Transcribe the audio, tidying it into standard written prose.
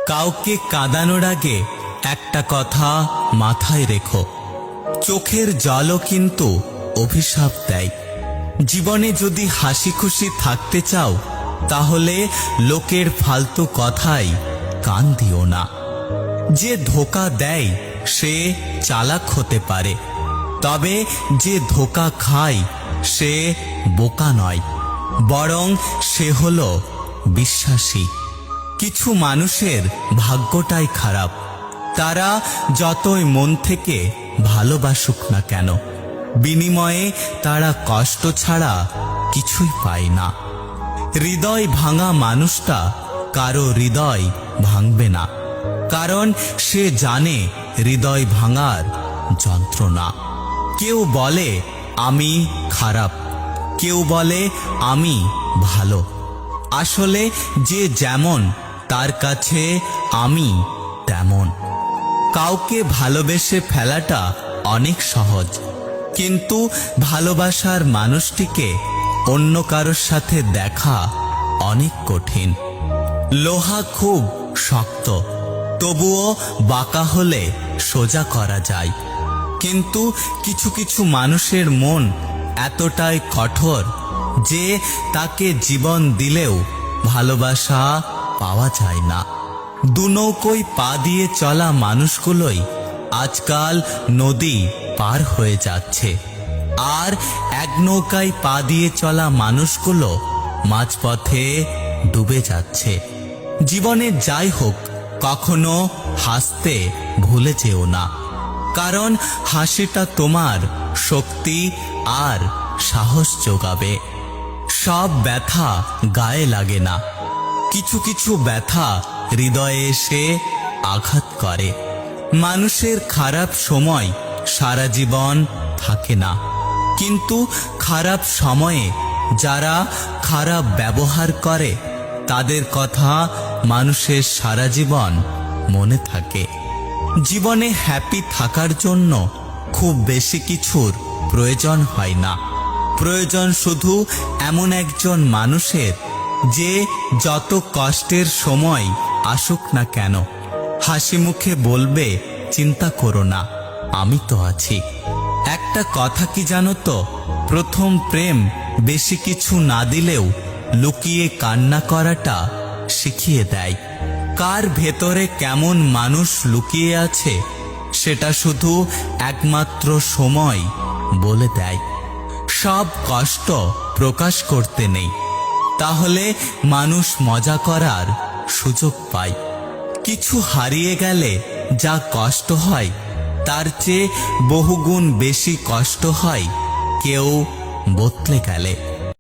কাউকে কাঁদানোর আগে একটা কথা মাথায় রেখো, চোখের জলও কিন্তু অভিশাপ দেয়। জীবনে যদি হাসি খুশি থাকতে চাও তাহলে লোকের ফালতু কথায় কান দিও না। যে ধোঁকা দেয় সে চালাক হতে পারে, তবে যে ধোঁকা খায় সে বোকা নয়, বরং সে হলো বিশ্বাসী। কিছু মানুষের ভাগ্যটাই খারাপ, তারা যতই মন থেকে ভালোবাসুক না কেন, বিনিময়ে তারা কষ্ট ছাড়া কিছুই পায় না। হৃদয় ভাঙা মানুষটা কারো হৃদয় ভাঙবে না, কারণ সে জানে হৃদয় ভাঙার যন্ত্রণা। কেউ বলে আমি খারাপ, কেউ বলে আমি ভালো। আসলে যে যেমন তার কাছে আমি তেমন। কাউকে ভালোবেসে ফেলাটা অনেক সহজ, কিন্তু ভালোবাসার মানুষটিকে অন্য কারোর সাথে দেখা অনেক কঠিন। লোহা খুব শক্ত, তবুও বাঁকা হলে সোজা করা যায়, কিন্তু কিছু কিছু মানুষের মন এতটাই কঠোর যে তাকে জীবন দিলেও ভালোবাসা পাওয়া যায় না। দুনৌকোয় পা দিয়ে চলা মানুষগুলোই আজকাল নদী পার হয়ে যাচ্ছে, আর এক নৌকায় পা দিয়ে চলা মানুষগুলো মাঝপথে ডুবে যাচ্ছে। জীবনে যাই হোক, কখনো হাসতে ভুলে যেও না, কারণ হাসিটা তোমার শক্তি আর সাহস যোগাবে। সব ব্যথা গায়ে লাগে না, কিছু কিছু ব্যথা হৃদয়ে এসে আঘাত করে। মানুষের খারাপ সময় সারা জীবন থাকে না, কিন্তু খারাপ সময়ে যারা খারাপ ব্যবহার করে তাদের কথা মানুষের সারা জীবন মনে থাকে। জীবনে হ্যাপি থাকার জন্য খুব বেশি কিছুর প্রয়োজন হয় না, প্রয়োজন শুধু এমন একজন মানুষের যে যত কষ্টের সময় আসুক না কেন হাসি মুখে বলবে চিন্তা করো না, আমি তো আছি। একটা কথা কি জানো তো, প্রথম প্রেম বেশি কিছু না দিলেও লুকিয়ে কান্না করাটা শিখিয়ে দেয়। কার ভেতরে কেমন মানুষ লুকিয়ে আছে সেটা শুধু একমাত্র সময় বলে দেয়। সব কষ্ট প্রকাশ করতে নেই, তাহলে মানুষ মজা করার সুযোগ পায়। কিছু হারিয়ে গেলে যা কষ্ট হয় তার চেয়ে বহুগুণ বেশি কষ্ট হয় কেউ বদলে গেলে।